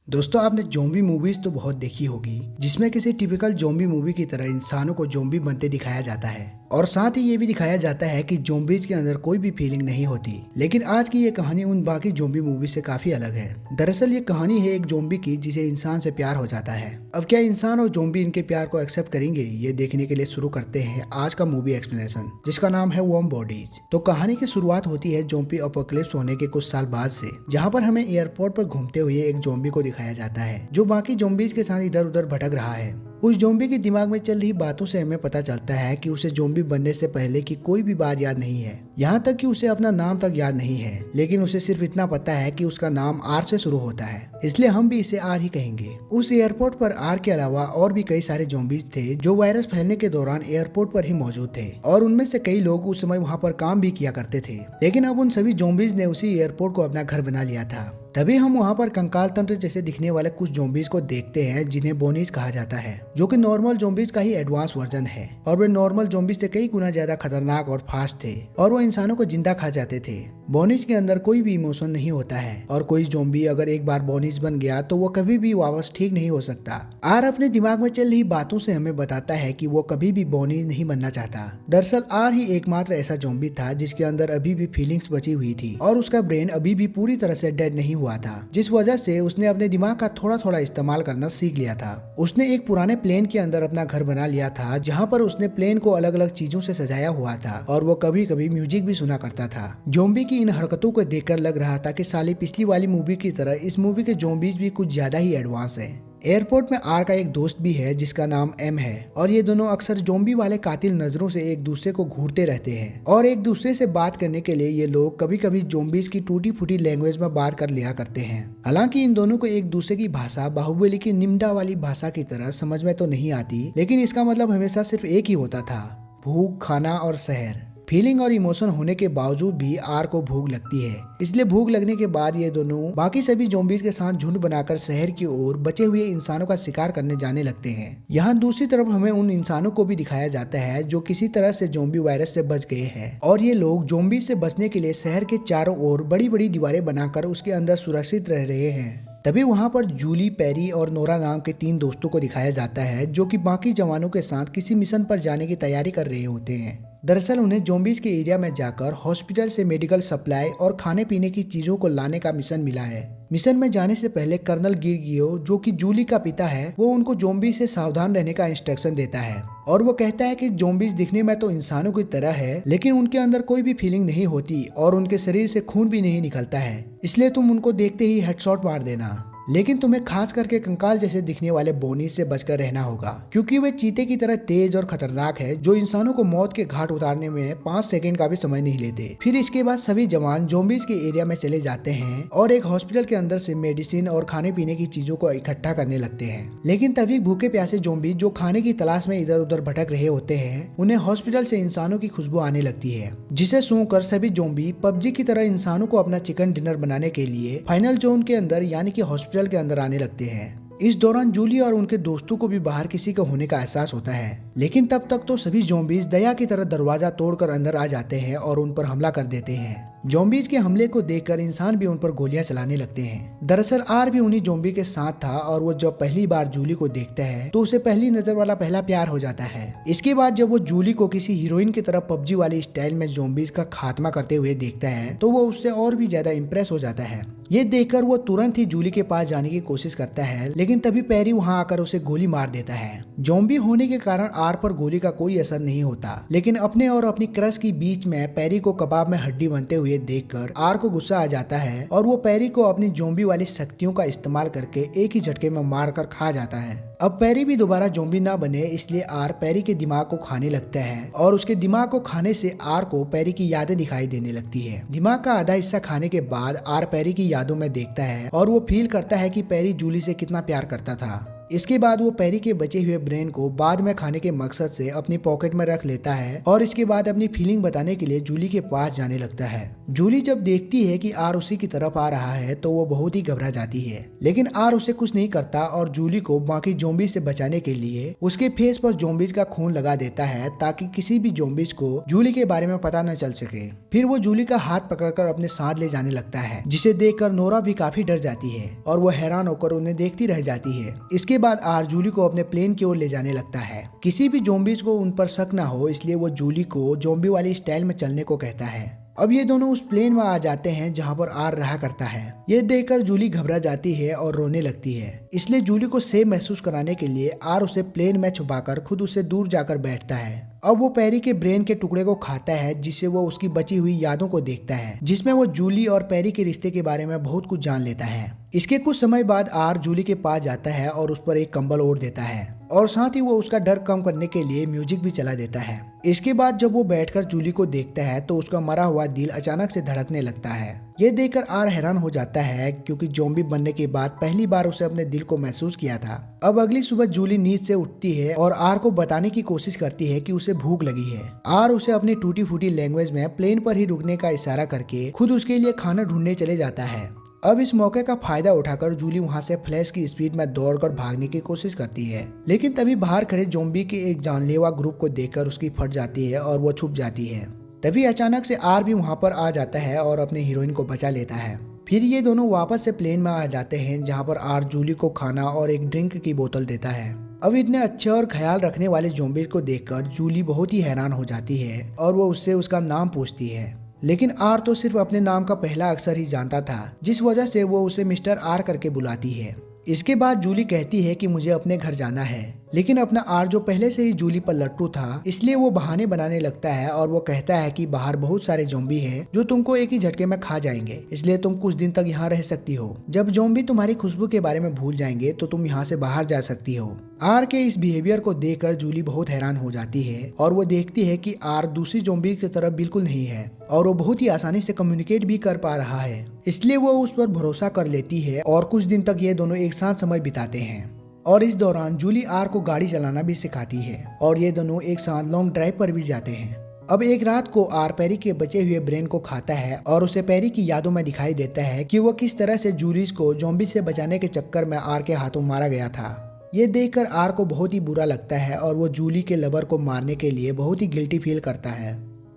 दोस्तों आपने zombie movies तो बहुत देखी होगी जिसमें किसी टिपिकल ज़ॉम्बी मूवी की तरह इंसानों को ज़ॉम्बी बनते दिखाया जाता है और साथ ही ये भी दिखाया जाता है कि ज़ॉम्बीज के अंदर कोई भी फीलिंग नहीं होती। लेकिन आज की ये कहानी उन बाकी ज़ॉम्बी मूवी से काफी अलग है। दरअसल ये कहानी है एक ज़ॉम्बी की जिसे इंसान से प्यार हो जाता है। अब क्या इंसान और ज़ॉम्बी इनके प्यार को एक्सेप्ट करेंगे, ये देखने के लिए शुरू करते हैं आज का मूवी एक्सप्लेनेशन जिसका नाम है वार्म बॉडीज। तो कहानी की शुरुआत होती है ज़ॉम्बी अपोकलिप्स होने के कुछ साल बाद से, जहाँ पर हमें एयरपोर्ट पर घूमते हुए एक ज़ॉम्बी को दिखाया जाता है जो बाकी ज़ॉम्बीज के साथ इधर उधर भटक रहा है। उस ज़ॉम्बी के दिमाग में चल रही बातों से हमें पता चलता है कि उसे ज़ॉम्बी बनने से पहले की कोई भी बात याद नहीं है, यहाँ तक कि उसे अपना नाम तक याद नहीं है। लेकिन उसे सिर्फ इतना पता है कि उसका नाम आर से शुरू होता है, इसलिए हम भी इसे आर ही कहेंगे। उस एयरपोर्ट पर आर के अलावा और भी कई सारे ज़ॉम्बीज थे जो वायरस फैलने के दौरान एयरपोर्ट पर ही मौजूद थे और उनमें से कई लोग उस समय वहाँ पर काम भी किया करते थे। लेकिन अब उन सभी ज़ॉम्बीज ने उसी एयरपोर्ट को अपना घर बना लिया था। तभी हम वहाँ पर कंकाल तंत्र जैसे दिखने वाले कुछ ज़ॉम्बीज को देखते हैं जिन्हें बोनीज कहा जाता है, जो कि नॉर्मल ज़ॉम्बीज का ही एडवांस वर्जन है और वे नॉर्मल ज़ॉम्बीज से कई गुना ज्यादा खतरनाक और फास्ट थे और वो इंसानों को जिंदा खा जाते थे। बोनीज के अंदर कोई भी इमोशन नहीं होता है और कोई ज़ॉम्बी अगर एक बार बोनीज बन गया तो वो कभी भी वापस ठीक नहीं हो सकता। आर अपने दिमाग में चल रही बातों से हमें बताता है कि वो कभी भी बोनीज नहीं बनना चाहता। दरअसल आर ही एकमात्र ऐसा ज़ॉम्बी था जिसके अंदर अभी भी फीलिंग्स बची हुई थी और उसका ब्रेन अभी भी पूरी तरह से डेड नहीं हुआ था, जिस वजह से उसने अपने दिमाग का थोड़ा थोड़ा इस्तेमाल करना सीख लिया था। उसने एक पुराने प्लेन के अंदर अपना घर बना लिया था जहाँ पर उसने प्लेन को अलग अलग चीजों से सजाया हुआ था और वो कभी कभी म्यूजिक भी सुना करता था। ज़ॉम्बी की इन हरकतों को देखकर लग रहा था कि साली पिछली वाली मूवी की तरह इस मूवी के ज़ॉम्बीज भी कुछ ज्यादा ही एडवांस है। एयरपोर्ट में आर का एक दोस्त भी है जिसका नाम एम है और ये दोनों अक्सर ज़ॉम्बी वाले कातिल नजरों से एक दूसरे को घूरते रहते हैं और एक दूसरे से बात करने के लिए ये लोग कभी कभी ज़ॉम्बीज की टूटी फूटी लैंग्वेज में बात कर लिया करते हैं। हालांकि इन दोनों को एक दूसरे की भाषा बाहुबली की निम्डा वाली भाषा की तरह समझ में तो नहीं आती, लेकिन इसका मतलब हमेशा सिर्फ एक ही होता था, भूख, खाना और शहर। फीलिंग और इमोशन होने के बावजूद भी आर को भूख लगती है, इसलिए भूख लगने के बाद ये दोनों बाकी सभी ज़ॉम्बीज के साथ झुंड बनाकर शहर की ओर बचे हुए इंसानों का शिकार करने जाने लगते हैं। यहाँ दूसरी तरफ हमें उन इंसानों को भी दिखाया जाता है जो किसी तरह से ज़ॉम्बी वायरस से बच गए हैं और ये लोग ज़ॉम्बी से बचने के लिए शहर के चारों ओर बड़ी बड़ी दीवारें बनाकर उसके अंदर सुरक्षित रह रहे हैं। तभी वहाँ पर जूली, पेरी और नोरा नाम के 3 दोस्तों को दिखाया जाता है जो कि बाकी जवानों के साथ किसी मिशन पर जाने की तैयारी कर रहे होते हैं। दरअसल उन्हें ज़ॉम्बीज के एरिया में जाकर हॉस्पिटल से मेडिकल सप्लाई और खाने पीने की चीजों को लाने का मिशन मिला है। मिशन में जाने से पहले कर्नल गिरगियो, जो कि जूली का पिता है, वो उनको ज़ॉम्बी से सावधान रहने का इंस्ट्रक्शन देता है और वो कहता है कि ज़ॉम्बीज दिखने में तो इंसानों की तरह है लेकिन उनके अंदर कोई भी फीलिंग नहीं होती और उनके शरीर से खून भी नहीं निकलता है, इसलिए तुम उनको देखते ही हेडशॉट मार देना। लेकिन तुम्हें खास करके कंकाल जैसे दिखने वाले बोनीज से बचकर रहना होगा क्योंकि वे चीते की तरह तेज और खतरनाक है जो इंसानों को मौत के घाट उतारने में 5 सेकंड का भी समय नहीं लेते। फिर इसके बाद सभी जवान ज़ॉम्बीज के एरिया में चले जाते हैं और एक हॉस्पिटल के अंदर से मेडिसिन और खाने पीने की चीजों को इकट्ठा करने लगते हैं। लेकिन तभी भूखे प्यासे ज़ॉम्बीज जो खाने की तलाश में इधर उधर भटक रहे होते हैं, उन्हें हॉस्पिटल से इंसानों की खुशबू आने लगती है, जिसे सूंघकर सभी ज़ॉम्बी पबजी की तरह इंसानों को अपना चिकन डिनर बनाने के लिए फाइनल जोन के अंदर यानी कि हॉस्पिटल के अंदर आने लगते हैं। इस दौरान जूली और उनके दोस्तों को भी बाहर किसी का होने का एहसास होता है, लेकिन तब तक तो सभी ज़ॉम्बीज दया की तरह दरवाजा तोड़कर अंदर आ जाते हैं और उन पर हमला कर देते हैं। ज़ॉम्बीज के हमले को देखकर इंसान भी उन पर गोलियां चलाने लगते हैं। दरअसल आर भी उन्हीं ज़ॉम्बी के साथ था और वो जब पहली बार जूली को देखता है तो उसे पहली नजर वाला पहला प्यार हो जाता है। इसके बाद जब वो जूली को किसी हीरोइन की तरह पबजी वाली स्टाइल में ज़ॉम्बीज का खात्मा करते हुए देखता है तो वो उससे और भी ज्यादा इम्प्रेस हो जाता है। ये देखकर वो तुरंत ही जूली के पास जाने की कोशिश करता है, लेकिन तभी पेरी वहाँ आकर उसे गोली मार देता है। ज़ॉम्बी होने के कारण आर पर गोली का कोई असर नहीं होता, लेकिन अपने और अपनी क्रश के बीच में पेरी को कबाब में हड्डी बनते हुए देखकर आर को गुस्सा आ जाता है और वो पेरी को अपनी ज़ॉम्बी वाली शक्तियों का इस्तेमाल करके एक ही झटके में मार कर खा जाता है। अब पेरी भी दोबारा ज़ॉम्बी ना बने इसलिए आर पेरी के दिमाग को खाने लगता है और उसके दिमाग को खाने से आर को पेरी की यादें दिखाई देने लगती है। दिमाग का आधा हिस्सा खाने के बाद आर पेरी की यादों में देखता है और वो फील करता है कि पेरी जूली से कितना प्यार करता था। इसके बाद वो पेरी के बचे हुए ब्रेन को बाद में खाने के मकसद से अपनी पॉकेट में रख लेता है और इसके बाद अपनी फीलिंग बताने के लिए जूली के पास जाने लगता है। जूली जब देखती है कि आर उसी की तरफ आ रहा है तो वो बहुत ही घबरा जाती है, लेकिन आर उसे कुछ नहीं करता और जूली को बाकी ज़ॉम्बीज से बचाने के लिए उसके फेस पर ज़ॉम्बीज का खून लगा देता है ताकि किसी भी ज़ॉम्बीज को जूली के बारे में पता न चल सके। फिर वो जूली का हाथ पकड़कर अपने साथ ले जाने लगता है, जिसे देखकर नोरा भी काफी डर जाती है और वो हैरान होकर उन्हें देखती रह जाती है। इसके बाद आर जूली को अपने प्लेन की ओर ले जाने लगता है। किसी भी ज़ॉम्बीज को उन पर शक न हो इसलिए वो जूली को ज़ॉम्बी वाली स्टाइल में चलने को कहता है। अब ये दोनों उस प्लेन में आ जाते हैं जहाँ पर आर रहा करता है। ये देखकर जूली घबरा जाती है और रोने लगती है, इसलिए जूली को सेफ महसूस कराने के लिए आर उसे प्लेन में छुपाकर खुद उससे दूर जाकर बैठता है। अब वो पेरी के ब्रेन के टुकड़े को खाता है, जिससे वो उसकी बची हुई यादों को देखता है, जिसमें वो जूली और पेरी के रिश्ते के बारे में बहुत कुछ जान लेता है। इसके कुछ समय बाद आर जूली के पास जाता है और उस पर एक कंबल ओढ़ देता है और साथ ही वो उसका डर कम करने के लिए म्यूजिक भी चला देता है। इसके बाद जब वो बैठकर जूली को देखता है तो उसका मरा हुआ दिल अचानक से धड़कने लगता है। ये देखकर आर हैरान हो जाता है क्योंकि ज़ॉम्बी बनने के बाद पहली बार उसे अपने दिल को महसूस किया था। अब अगली सुबह जूली नींद से उठती है और आर को बताने की कोशिश करती है कि उसे भूख लगी है। आर उसे अपनी टूटी फूटी लैंग्वेज में प्लेन पर ही रुकने का इशारा करके खुद उसके लिए खाना ढूंढने चले जाता है। अब इस मौके का फायदा उठाकर जूली वहां से फ्लैश की स्पीड में दौड़कर भागने की कोशिश करती है, लेकिन तभी बाहर खड़े ज़ॉम्बी के एक जानलेवा ग्रुप को देखकर उसकी फट जाती है और वो छुप जाती है। तभी अचानक से आर भी वहां पर आ जाता है और अपने हीरोइन को बचा लेता है। फिर ये दोनों वापस से प्लेन में आ जाते हैं जहाँ पर आर जूली को खाना और एक ड्रिंक की बोतल देता है। अब इतने अच्छे और ख्याल रखने वाले ज़ॉम्बीज को देखकर जूली बहुत ही हैरान हो जाती है और वो उससे उसका नाम पूछती है, लेकिन आर तो सिर्फ अपने नाम का पहला अक्षर ही जानता था, जिस वजह से वो उसे मिस्टर आर करके बुलाती है। इसके बाद जूली कहती है कि मुझे अपने घर जाना है, लेकिन अपना आर जो पहले से ही जूली पर लट्टू था इसलिए वो बहाने बनाने लगता है और वो कहता है कि बाहर बहुत सारे ज़ॉम्बी हैं जो तुमको एक ही झटके में खा जाएंगे, इसलिए तुम कुछ दिन तक यहाँ रह सकती हो। जब ज़ॉम्बी तुम्हारी खुशबू के बारे में भूल जाएंगे तो तुम यहाँ से बाहर जा सकती हो। आर के इस बिहेवियर को देखकर जूली बहुत हैरान हो जाती है और वो देखती है कि आर दूसरी ज़ॉम्बी की तरफ बिल्कुल नहीं है और वो बहुत ही आसानी से कम्युनिकेट भी कर पा रहा है, इसलिए वो उस पर भरोसा कर लेती है और कुछ दिन तक ये दोनों एक साथ समय बिताते हैं। और इस दौरान जूली आर को गाड़ी चलाना भी सिखाती है और ये दोनों एक साथ लॉन्ग ड्राइव पर भी जाते हैं। अब एक रात को आर पेरी के बचे हुए ब्रेन को खाता है और उसे पेरी की यादों में दिखाई देता है कि वो किस तरह से जूलीज को ज़ॉम्बी से बचाने के चक्कर में आर के हाथों मारा गया था। ये देखकर आर को बहुत ही बुरा लगता है और वो जूली के लवर को मारने के लिए बहुत ही गिल्टी फील करता है।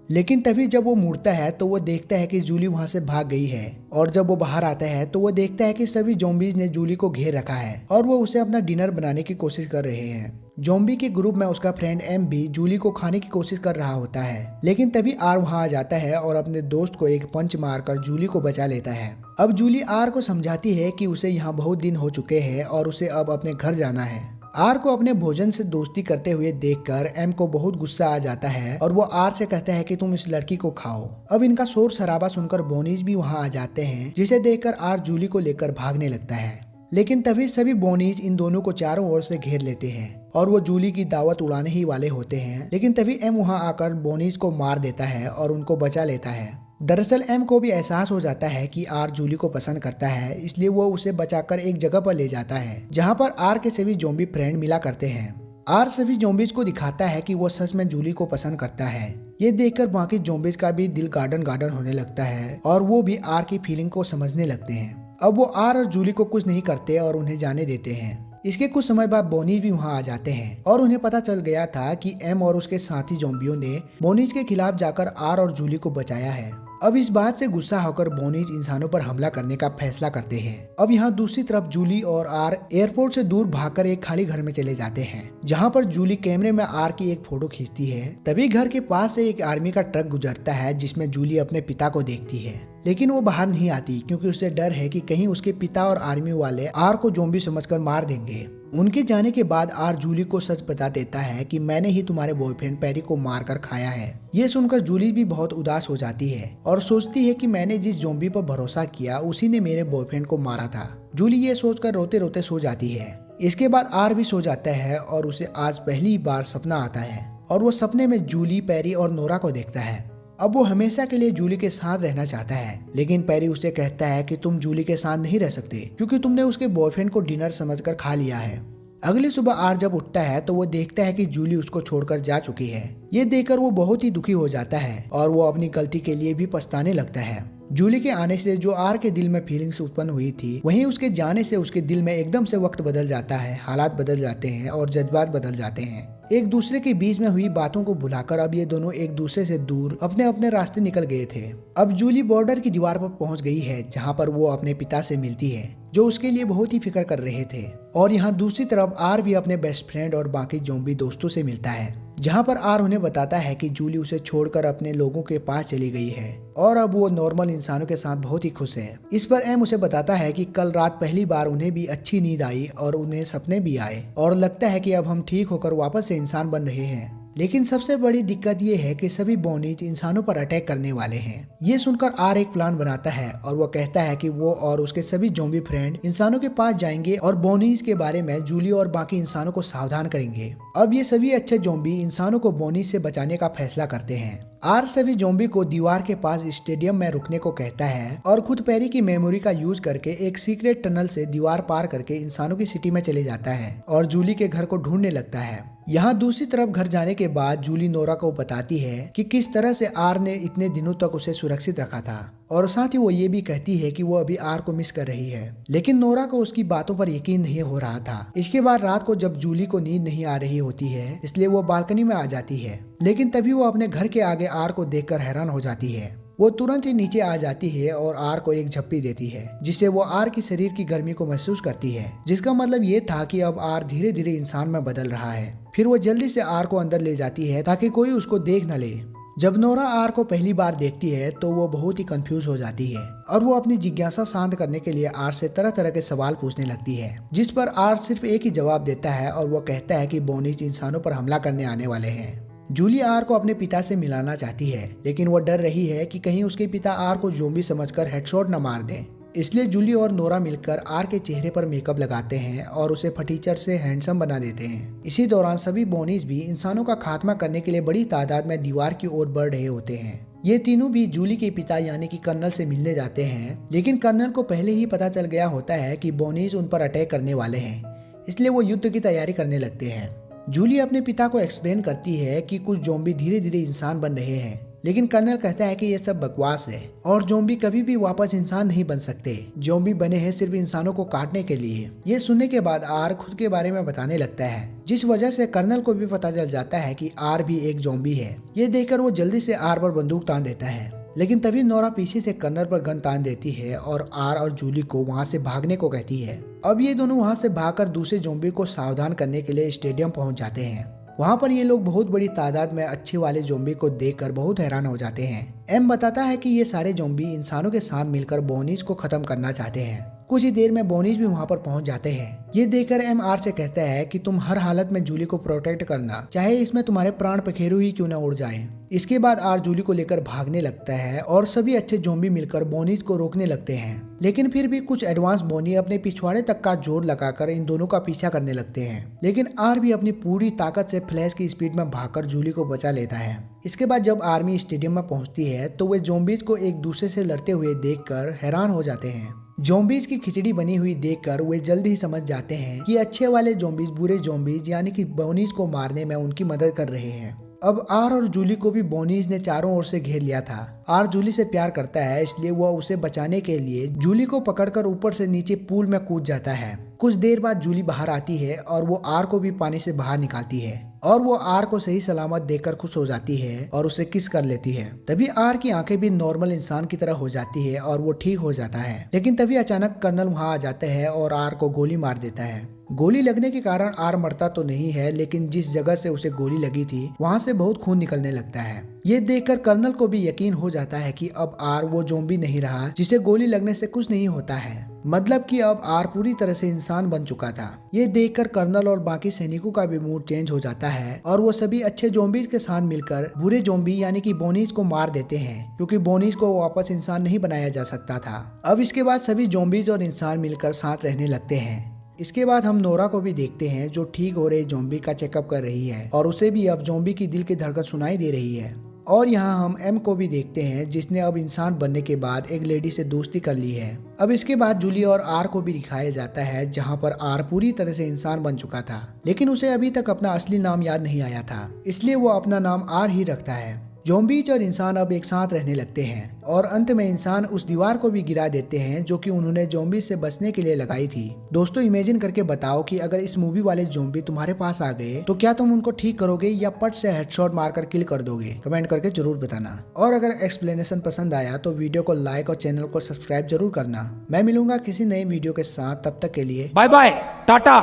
लेकिन तभी जब वो मुड़ता है तो वो देखता है कि जूली वहां से भाग गई है और जब वो बाहर आता है तो वो देखता है कि सभी ज़ॉम्बीज ने जूली को घेर रखा है और वो उसे अपना डिनर बनाने की कोशिश कर रहे हैं। ज़ॉम्बी के ग्रुप में उसका फ्रेंड एम भी जूली को खाने की कोशिश कर रहा होता है, लेकिन तभी आर वहां आ जाता है और अपने दोस्त को एक पंच मारकर जूली को बचा लेता है। अब जूली आर को समझाती है कि उसे यहाँ बहुत दिन हो चुके हैं और उसे अब अपने घर जाना है। आर को अपने भोजन से दोस्ती करते हुए देखकर एम को बहुत गुस्सा आ जाता है और वो आर से कहता है कि तुम इस लड़की को खाओ। अब इनका शोर शराबा सुनकर बोनीज भी वहां आ जाते हैं, जिसे देखकर आर जूली को लेकर भागने लगता है, लेकिन तभी सभी बोनीज इन दोनों को चारों ओर से घेर लेते हैं और वो जूली की दावत उड़ाने ही वाले होते हैं, लेकिन तभी एम वहां आकर बोनीज को मार देता है और उनको बचा लेता है। दरअसल एम को भी एहसास हो जाता है कि आर जूली को पसंद करता है, इसलिए वो उसे बचाकर एक जगह पर ले जाता है जहां पर आर के सभी ज़ॉम्बी फ्रेंड मिला करते हैं। आर सभी ज़ॉम्बीज को दिखाता है कि वो सच में जूली को पसंद करता है। ये देखकर बाकी ज़ॉम्बीज का भी दिल गार्डन गार्डन होने लगता है और वो भी आर की फीलिंग को समझने लगते हैं। अब वो आर और जूली को कुछ नहीं करते और उन्हें जाने देते हैं। इसके कुछ समय बाद बोनीज भी वहां आ जाते हैं और उन्हें पता चल गया था कि एम और उसके साथी ज़ॉम्बियों ने बोनीज के खिलाफ जाकर आर और जूली को बचाया है। अब इस बात से गुस्सा होकर बोनीज इंसानों पर हमला करने का फैसला करते हैं। अब यहाँ दूसरी तरफ जूली और आर एयरपोर्ट से दूर भागकर एक खाली घर में चले जाते हैं, जहाँ पर जूली कैमरे में आर की एक फोटो खींचती है। तभी घर के पास से एक आर्मी का ट्रक गुजरता है जिसमें जूली अपने पिता को देखती है, लेकिन वो बाहर नहीं आती क्योंकि उसे डर है कि कहीं उसके पिता और आर्मी वाले आर को ज़ॉम्बी समझकर मार देंगे। उनके जाने के बाद आर जूली को सच बता देता है कि मैंने ही तुम्हारे बॉयफ्रेंड पेरी को मारकर खाया है। ये सुनकर जूली भी बहुत उदास हो जाती है और सोचती है कि मैंने जिस ज़ॉम्बी पर भरोसा किया उसी ने मेरे बॉयफ्रेंड को मारा था। जूली ये सोचकर रोते रोते सो जाती है। इसके बाद आर भी सो जाता है और उसे आज पहली बार सपना आता है और वो सपने में जूली, पेरी और नोरा को देखता है। अब वो हमेशा के लिए जूली के साथ रहना चाहता है, लेकिन पेरी उसे कहता है कि तुम जूली के साथ नहीं रह सकते क्योंकि तुमने उसके बॉयफ्रेंड को डिनर समझकर खा लिया है। अगली सुबह आर जब उठता है तो वो देखता है कि जूली उसको छोड़कर जा चुकी है। ये देखकर वो बहुत ही दुखी हो जाता है और वो अपनी गलती के लिए भी पछताने लगता है। जूली के आने से जो आर के दिल में फीलिंग्स उत्पन्न हुई थी, वहीं उसके जाने से उसके दिल में एकदम से वक्त बदल जाता है, हालात बदल जाते हैं और जज्बात बदल जाते हैं। एक दूसरे के बीच में हुई बातों को भुलाकर अब ये दोनों एक दूसरे से दूर अपने अपने रास्ते निकल गए थे। अब जूली बॉर्डर की दीवार पर पहुंच गई है, जहां पर वो अपने पिता से मिलती है, जो उसके लिए बहुत ही फिक्र कर रहे थे। और यहाँ दूसरी तरफ आर भी अपने बेस्ट फ्रेंड और बाकी ज़ॉम्बी दोस्तों से मिलता है, जहाँ पर आर उन्हें बताता है कि जूली उसे छोड़कर अपने लोगों के पास चली गई है और अब वो नॉर्मल इंसानों के साथ बहुत ही खुश है। इस पर एम उसे बताता है कि कल रात पहली बार उन्हें भी अच्छी नींद आई और उन्हें सपने भी आए और लगता है कि अब हम ठीक होकर वापस से इंसान बन रहे हैं। लेकिन सबसे बड़ी दिक्कत ये है कि सभी बोनीज इंसानों पर अटैक करने वाले हैं। ये सुनकर आर एक प्लान बनाता है और वो कहता है कि वो और उसके सभी ज़ॉम्बी फ्रेंड इंसानों के पास जाएंगे और बोनीज के बारे में जूली और बाकी इंसानों को सावधान करेंगे। अब ये सभी अच्छे ज़ॉम्बी इंसानों को बोनीज से बचाने का फैसला करते हैं। आर सभी ज़ॉम्बी को दीवार के पास स्टेडियम में रुकने को कहता है और खुद पैरी की मेमोरी का यूज करके एक सीक्रेट टनल से दीवार पार करके इंसानों की सिटी में चले जाता है और जूली के घर को ढूंढने लगता है। यहाँ दूसरी तरफ घर जाने के बाद जूली नोरा को बताती है कि किस तरह से आर ने इतने दिनों तक उसे सुरक्षित रखा था और साथ ही वो ये भी कहती है कि वो अभी आर को मिस कर रही है। लेकिन नोरा को उसकी बातों पर यकीन नहीं हो रहा था। इसके बाद रात को जब जूली को नींद नहीं आ रही होती है, इसलिए वो बालकनी में आ जाती है। लेकिन तभी वो अपने घर के आगे आर को देखकर हैरान हो जाती है। वो तुरंत ही नीचे आ जाती है और आर को एक झप्पी देती है, जिससे वो आर की शरीर की गर्मी को महसूस करती है, जिसका मतलब ये था कि अब आर धीरे धीरे इंसान में बदल रहा है। फिर वो जल्दी से आर को अंदर ले जाती है ताकि कोई उसको देख न ले। जब नोरा आर को पहली बार देखती है तो वो बहुत ही कंफ्यूज हो जाती है और वो अपनी जिज्ञासा शांत करने के लिए आर से तरह तरह के सवाल पूछने लगती है, जिस पर आर सिर्फ एक ही जवाब देता है और वो कहता है कि बोनीज इंसानों पर हमला करने आने वाले हैं। जूली आर को अपने पिता से मिलाना चाहती है, लेकिन वो डर रही है कि कहीं उसके पिता आर को ज़ॉम्बी समझकर हेडशॉट न मार दें। इसलिए जूली और नोरा मिलकर आर के चेहरे पर मेकअप लगाते हैं और उसे फटीचर से हैंडसम बना देते हैं। इसी दौरान सभी बोनीज भी इंसानों का खात्मा करने के लिए बड़ी तादाद में दीवार की ओर बढ़ रहे होते हैं। ये तीनों भी जूली के पिता यानी कि कर्नल से मिलने जाते हैं, लेकिन कर्नल को पहले ही पता चल गया होता है कि बोनीज उन पर अटैक करने वाले हैं, इसलिए वो युद्ध की तैयारी करने लगते हैं। जूली अपने पिता को एक्सप्लेन करती है कि कुछ ज़ॉम्बी धीरे धीरे इंसान बन रहे हैं, लेकिन कर्नल कहता है कि यह सब बकवास है और ज़ॉम्बी कभी भी वापस इंसान नहीं बन सकते। ज़ॉम्बी बने हैं सिर्फ इंसानों को काटने के लिए। ये सुनने के बाद आर खुद के बारे में बताने लगता है, जिस वजह से कर्नल को भी पता चल जाता है कि आर भी एक ज़ॉम्बी है। ये देखकर वो जल्दी से आर पर बंदूक तान देता है, लेकिन तभी नोरा पीछे से कर्नल पर गन तान देती है और आर और जूली को वहां से भागने को कहती है। अब ये दोनों वहां से भागकर दूसरे ज़ॉम्बी को सावधान करने के लिए स्टेडियम पहुंच जाते हैं। वहां पर ये लोग बहुत बड़ी तादाद में अच्छे वाले ज़ॉम्बी को देखकर बहुत हैरान हो जाते हैं। एम बताता है कि ये सारे ज़ॉम्बी इंसानों के साथ मिलकर बोनीज को खत्म करना चाहते हैं। कुछ ही देर में बोनीज भी वहां पर पहुंच जाते हैं। ये देखकर एम आर से कहता है कि तुम हर हालत में जूली को प्रोटेक्ट करना, चाहे इसमें तुम्हारे प्राण पखेरु ही क्यों न उड़ जाएं। इसके बाद आर जूली को लेकर भागने लगता है और सभी अच्छे ज़ॉम्बी मिलकर बोनीज को रोकने लगते हैं। लेकिन फिर भी कुछ एडवांस बोनी अपने पिछवाड़े तक का जोर लगाकर इन दोनों का पीछा करने लगते हैं। लेकिन आर भी अपनी पूरी ताकत से फ्लैश की स्पीड में भागकर जूली को बचा लेता है। इसके बाद जब आर्मी स्टेडियम में पहुंचती है तो वे ज़ॉम्बीज को एक दूसरे से लड़ते हुए देखकर हैरान हो जाते हैं। ज़ॉम्बीज की खिचड़ी बनी हुई देखकर वे जल्द ही समझ जाते हैं कि अच्छे वाले ज़ॉम्बीज बुरे ज़ॉम्बीज यानी कि बोनीज को मारने में उनकी मदद कर रहे हैं। अब आर और जूली को भी बोनीज ने चारों ओर से घेर लिया था। आर जूली से प्यार करता है, इसलिए वह उसे बचाने के लिए जूली को पकड़कर ऊपर से नीचे पूल में कूद जाता है। कुछ देर बाद जूली बाहर आती है और वो आर को भी पानी से बाहर निकालती है और वो आर को सही सलामत देखकर खुश हो जाती है और उसे किस कर लेती है। तभी आर की आंखें भी नॉर्मल इंसान की तरह हो जाती है और वो ठीक हो जाता है। लेकिन तभी अचानक कर्नल वहां आ जाते हैं और आर को गोली मार देता है। गोली लगने के कारण आर मरता तो नहीं है, लेकिन जिस जगह से उसे गोली लगी थी वहां से बहुत खून निकलने लगता है। ये देखकर कर्नल को भी यकीन हो जाता है कि अब आर वो ज़ॉम्बी नहीं रहा जिसे गोली लगने से कुछ नहीं होता है, मतलब कि अब आर पूरी तरह से इंसान बन चुका था। ये देखकर कर्नल और बाकी सैनिकों का भी मूड चेंज हो जाता है और वो सभी अच्छे ज़ॉम्बीज के साथ मिलकर बुरे ज़ॉम्बी यानी कि बोनीज को मार देते हैं, क्योंकि बोनीज को वापस इंसान नहीं बनाया जा सकता था। अब इसके बाद सभी ज़ॉम्बीज और इंसान मिलकर साथ रहने लगते हैं। इसके बाद हम नोरा को भी देखते हैं जो ठीक हो रहे ज़ॉम्बी का चेकअप कर रही है और उसे भी अब ज़ॉम्बी की दिल की धड़कन सुनाई दे रही है और यहाँ हम एम को भी देखते हैं जिसने अब इंसान बनने के बाद एक लेडी से दोस्ती कर ली है। अब इसके बाद जूली और आर को भी दिखाया जाता है जहाँ पर आर पूरी तरह से इंसान बन चुका था, लेकिन उसे अभी तक अपना असली नाम याद नहीं आया था, इसलिए वो अपना नाम आर ही रखता है। ज़ॉम्बीज और इंसान अब एक साथ रहने लगते हैं और अंत में इंसान उस दीवार को भी गिरा देते हैं जो कि उन्होंने ज़ॉम्बीज से बचने के लिए लगाई थी। दोस्तों इमेजिन करके बताओ कि अगर इस मूवी वाले ज़ॉम्बी तुम्हारे पास आ गए तो क्या तुम उनको ठीक करोगे या पट से हेडशॉट मारकर किल कर दोगे? कमेंट करके जरूर बताना। और अगर एक्सप्लेनेशन पसंद आया तो वीडियो को लाइक और चैनल को सब्सक्राइब जरूर करना। मैं मिलूंगा किसी नई वीडियो के साथ, तब तक के लिए bye bye, tata,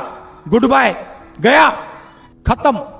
goodbye, गया, खत्म।